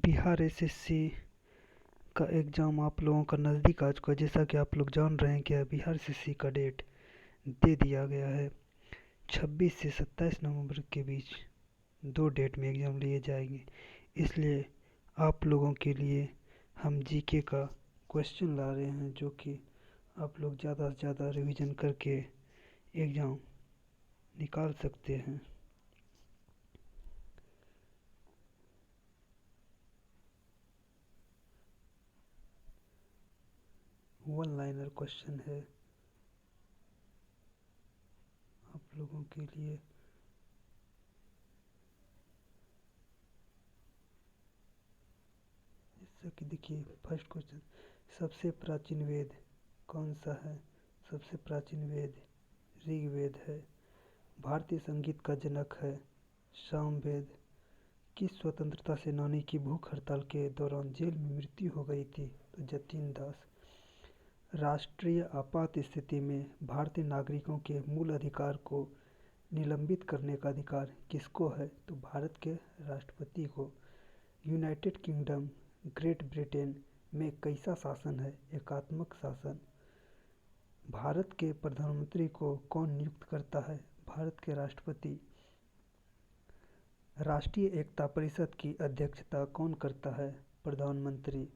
Bihar SSC का exam आप लोगों का नज़दीक आ चुका है। जैसा कि आप लोग जान रहे हैं कि बिहार एसएससी का डेट दे दिया गया है। 26 से 27 नवंबर के बीच दो डेट में एग्ज़ाम लिए जाएंगे। इसलिए आप लोगों के लिए हम जीके का क्वेश्चन ला रहे हैं, जो कि आप लोग ज़्यादा से ज़्यादा रिवीजन करके एग्ज़ाम निकाल सकते हैं। वन लाइनर क्वेश्चन है आप लोगों के लिए। जैसा कि देखिए, फर्स्ट क्वेश्चन, सबसे प्राचीन वेद कौन सा है? सबसे प्राचीन वेद ऋग्वेद है। भारतीय संगीत का जनक है सामवेद। किस स्वतंत्रता सेनानी की भूख हड़ताल के दौरान जेल में मृत्यु हो गई थी? तो जतीन दास। राष्ट्रीय आपात स्थिति में भारतीय नागरिकों के मूल अधिकार को निलंबित करने का अधिकार किसको है? तो भारत के राष्ट्रपति को। यूनाइटेड किंगडम ग्रेट ब्रिटेन में कैसा शासन है? एकात्मक शासन। भारत के प्रधानमंत्री को कौन नियुक्त करता है? भारत के राष्ट्रपति। राष्ट्रीय एकता परिषद की अध्यक्षता कौन करता है? प्रधानमंत्री।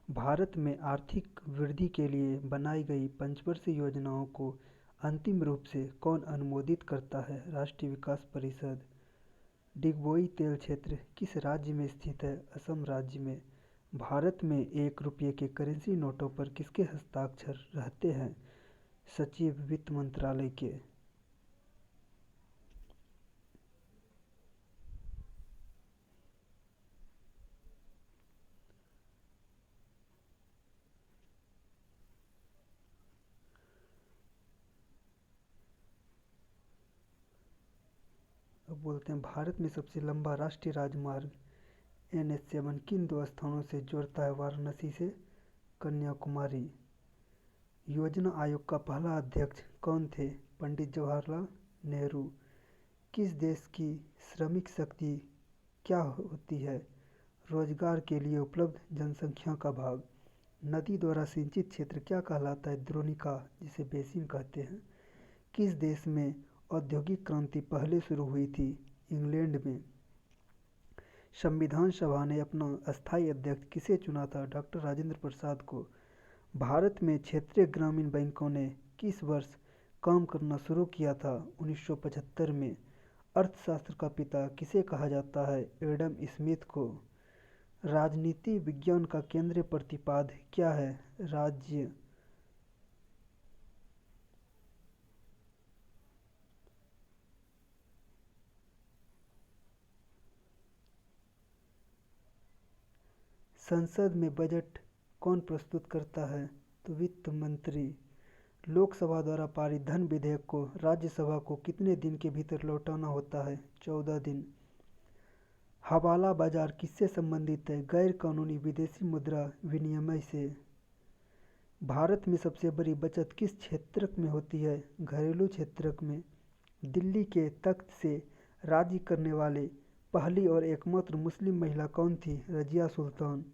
भारत में आर्थिक वृद्धि के लिए बनाई गई पंचवर्षीय योजनाओं को अंतिम रूप से कौन अनुमोदित करता है? राष्ट्रीय विकास परिषद। डिगबोई तेल क्षेत्र किस राज्य में स्थित है? असम राज्य में। भारत में 1 रुपये के करेंसी नोटों पर किसके हस्ताक्षर रहते हैं? सचिव वित्त मंत्रालय के। अब बोलते हैं, भारत में सबसे लंबा राष्ट्रीय राजमार्ग NH7 किन दो स्थानों से जोड़ता है? वाराणसी से कन्याकुमारी। योजना आयोग का पहला अध्यक्ष कौन थे? पंडित जवाहरलाल नेहरू। किस देश की श्रमिक शक्ति क्या होती है? रोजगार के लिए उपलब्ध जनसंख्या का भाग। नदी द्वारा सिंचित क्षेत्र क्या कहलाता है? द्रोणिका, जिसे बेसिन कहते हैं। किस देश में औद्योगिक क्रांति पहले शुरू हुई थी? इंग्लैंड में। संविधान सभा ने अपना अस्थायी अध्यक्ष किसे चुना था? डॉक्टर राजेंद्र प्रसाद को। भारत में क्षेत्रीय ग्रामीण बैंकों ने किस वर्ष काम करना शुरू किया था? 1975 में। अर्थशास्त्र का पिता किसे कहा जाता है? एडम स्मिथ को। राजनीति विज्ञान का केंद्रीय प्रतिपाद क्या है? राज्य। संसद में बजट कौन प्रस्तुत करता है? तो वित्त मंत्री। लोकसभा द्वारा पारित धन विधेयक को राज्यसभा को कितने दिन के भीतर लौटाना होता है? 14 दिन। हवाला बाजार किससे संबंधित है? गैर कानूनी विदेशी मुद्रा विनिमय से। भारत में सबसे बड़ी बचत किस क्षेत्र में होती है? घरेलू क्षेत्र में। दिल्ली के तख्त से राज करने वाले पहली और एकमात्र मुस्लिम महिला कौन थी? रजिया सुल्तान।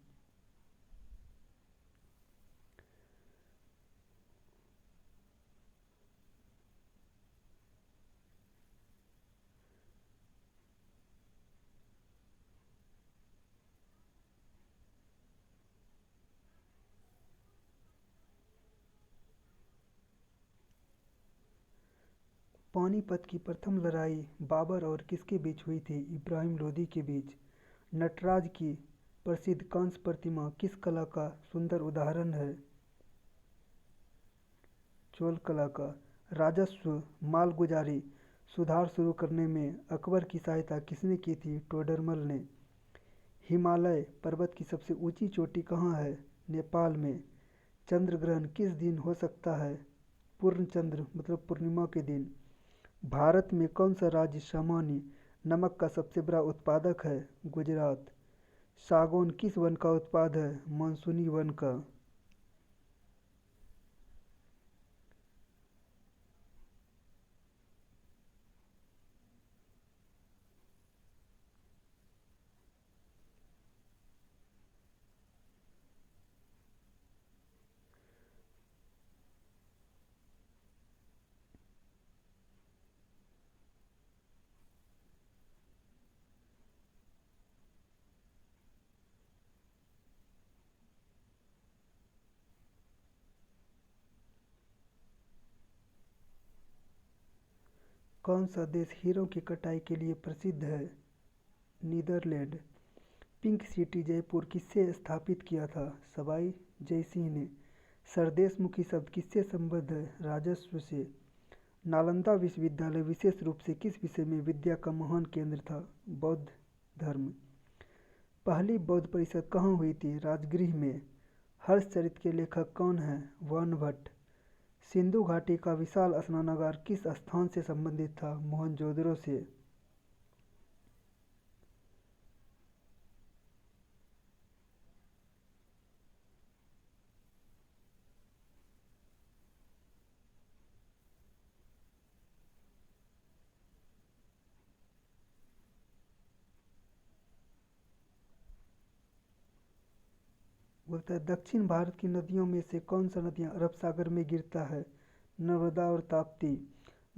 पानीपत की प्रथम लड़ाई बाबर और किसके बीच हुई थी? इब्राहिम लोदी के बीच। नटराज की प्रसिद्ध कांस्य प्रतिमा किस कला का सुंदर उदाहरण है? चोल कला का। राजस्व मालगुजारी सुधार शुरू करने में अकबर की सहायता किसने की थी? टोडरमल ने। हिमालय पर्वत की सबसे ऊंची चोटी कहाँ है? नेपाल में। चंद्र ग्रहण किस दिन हो सकता है? पूर्ण चंद्र मतलब पूर्णिमा के दिन। भारत में कौन सा राज्य सामान्य नमक का सबसे बड़ा उत्पादक है? गुजरात। सागौन किस वन का उत्पाद है? मानसूनी वन का। कौन सा देश हीरों की कटाई के लिए प्रसिद्ध है? नीदरलैंड। पिंक सिटी जयपुर किससे स्थापित किया था? सवाई जयसिंह ने। सरदेशमुखी शब्द किससे संबद्ध है? राजस्व से। नालंदा विश्वविद्यालय विशेष रूप से किस विषय में विद्या का महान केंद्र था? बौद्ध धर्म। पहली बौद्ध परिषद कहाँ हुई थी? राजगृह में। हर्षचरित के लेखक कौन हैं? वानभट्ट। सिंधु घाटी का विशाल स्नानागार किस स्थान से संबंधित था? मोहनजोदड़ो से। बोलता है दक्षिण भारत की नदियों में से कौन सा नदियाँ अरब सागर में गिरता है? नर्मदा और ताप्ती।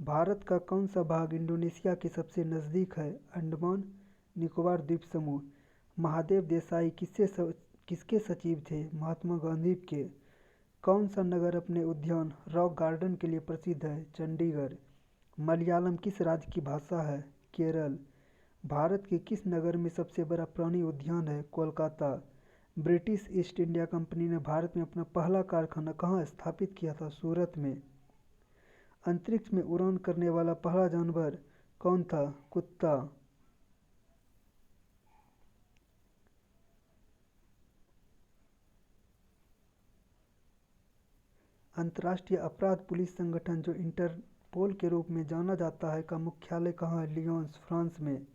भारत का कौन सा भाग इंडोनेशिया के सबसे नज़दीक है? अंडमान निकोबार द्वीप समूह। महादेव देसाई किसके सचिव थे? महात्मा गांधी के। कौन सा नगर अपने उद्यान रॉक गार्डन के लिए प्रसिद्ध है? चंडीगढ़। मलयालम किस राज्य की भाषा है? केरल। भारत के किस नगर में सबसे बड़ा प्राणी उद्यान है? Kolkata. British east India company ने भारत में अपना पहला कारखाना कहाँ स्थापित किया था? सूरत में। अंतरिक्ष में उड़ान करने वाला पहला जानवर कौन था? कुत्ता। अंतर्राष्ट्रीय अपराध पुलिस संगठन जो इंटरपोल के रूप में जाना जाता है का मुख्यालय कहाँ है? लियोन्स फ्रांस में।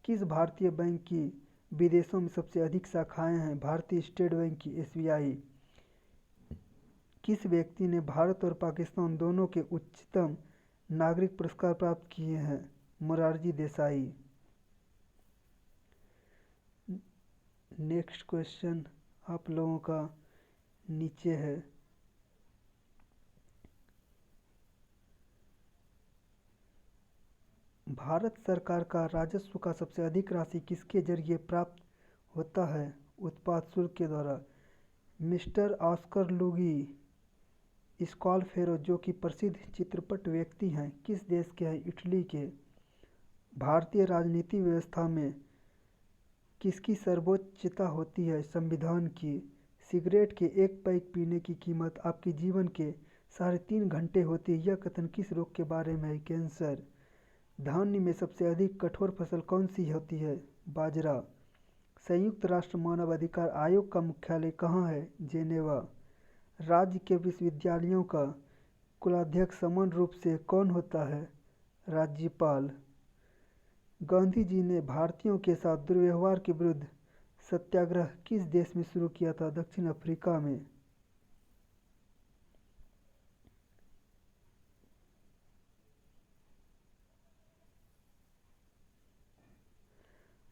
किस भारतीय बैंक की विदेशों में सबसे अधिक शाखाएं हैं? भारतीय स्टेट बैंक की। एसबीआई। किस व्यक्ति ने भारत और पाकिस्तान दोनों के उच्चतम नागरिक पुरस्कार प्राप्त किए हैं? मोरारजी देसाई। नेक्स्ट क्वेश्चन आप लोगों का नीचे है। भारत सरकार का राजस्व का सबसे अधिक राशि किसके जरिए प्राप्त होता है? उत्पाद शुल्क के द्वारा। मिस्टर ऑस्कर लुगी स्कॉलफेरो जो कि प्रसिद्ध चित्रपट व्यक्ति हैं किस देश के हैं? इटली के। भारतीय राजनीति व्यवस्था में किसकी सर्वोच्चता होती है? संविधान की। सिगरेट के एक पैक पीने की कीमत आपके जीवन के 3.5 घंटे होती है। यह कथन किस रोग के बारे में है? कैंसर। धान्य में सबसे अधिक कठोर फसल कौन सी होती है? बाजरा। संयुक्त राष्ट्र मानव अधिकार आयोग का मुख्यालय कहाँ है? जेनेवा। राज्य के विश्वविद्यालयों का कुलाध्यक्ष समान रूप से कौन होता है? राज्यपाल। गांधी जी ने भारतीयों के साथ दुर्व्यवहार के विरुद्ध सत्याग्रह किस देश में शुरू किया था? दक्षिण अफ्रीका में।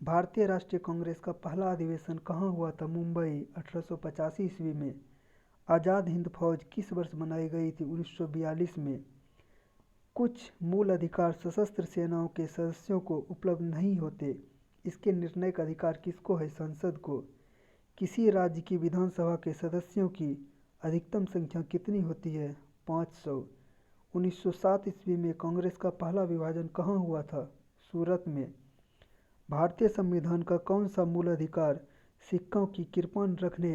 भारतीय राष्ट्रीय कांग्रेस का पहला अधिवेशन कहाँ हुआ था? मुंबई 1885 ईस्वी में। आज़ाद हिंद फौज किस वर्ष बनाई गई थी? 1942 में। कुछ मूल अधिकार सशस्त्र सेनाओं के सदस्यों को उपलब्ध नहीं होते, इसके निर्णय का अधिकार किसको है? संसद को। किसी राज्य की विधानसभा के सदस्यों की अधिकतम संख्या कितनी होती है? 500। 1907 ईस्वी में कांग्रेस का पहला विभाजन कहाँ हुआ था? सूरत में। भारतीय संविधान का कौन सा मूल अधिकार सिक्कों की कृपण रखने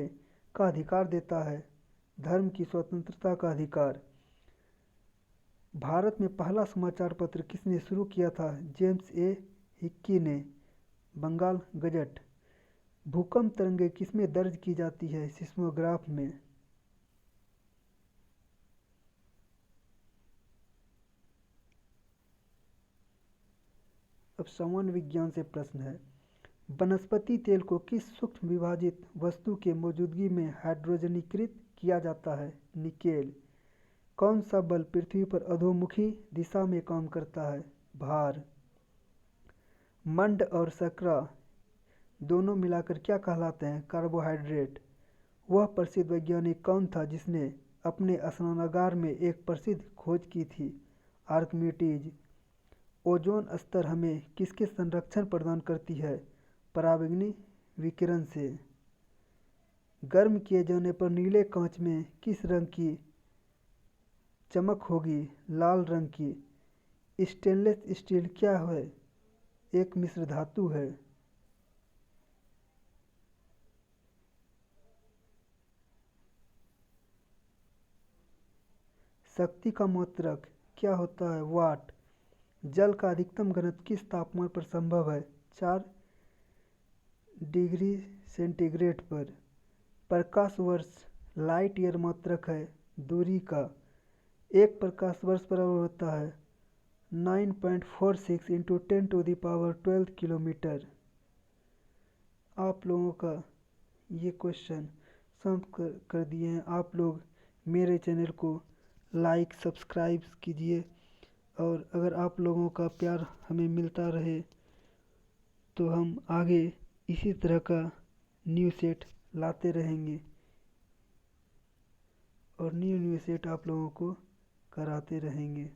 का अधिकार देता है? धर्म की स्वतंत्रता का अधिकार। भारत में पहला समाचार पत्र किसने शुरू किया था? जेम्स ए हिक्की ने। बंगाल गजट। भूकंप तरंगें किसमें दर्ज की जाती है? सिस्मोग्राफ में। अब सामान्य विज्ञान से प्रश्न है। वनस्पति तेल को किस सूक्ष्म विभाजित वस्तु के मौजूदगी में हाइड्रोजनीकृत किया जाता है? निकेल। कौन सा बल पृथ्वी पर अधोमुखी दिशा में काम करता है? भार। मंड और शर्करा दोनों मिलाकर क्या कहलाते हैं? कार्बोहाइड्रेट। वह प्रसिद्ध वैज्ञानिक कौन था जिसने अपने स्नानागार में एक प्रसिद्ध खोज की थी? आर्किमिडीज। ओजोन स्तर हमें किसके संरक्षण प्रदान करती है? पराबैंगनी विकिरण से। गर्म किए जाने पर नीले कांच में किस रंग की चमक होगी? लाल रंग की। स्टेनलेस स्टील क्या है? एक मिश्र धातु है। शक्ति का मात्रक क्या होता है? वाट। जल का अधिकतम घनत्व किस तापमान पर संभव है? 4 डिग्री सेंटीग्रेड पर। प्रकाश वर्ष लाइट ईयर मात्रक है दूरी का। एक प्रकाश वर्ष बराबर होता है 9.46 इंटू 10⁻12 किलोमीटर। आप लोगों का ये क्वेश्चन समाप्त कर दिए हैं। आप लोग मेरे चैनल को लाइक सब्सक्राइब कीजिए, और अगर आप लोगों का प्यार हमें मिलता रहे तो हम आगे इसी तरह का न्यू सेट लाते रहेंगे और न्यू सेट आप लोगों को कराते रहेंगे।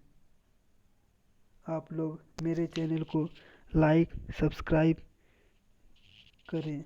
आप लोग मेरे चैनल को लाइक सब्सक्राइब करें।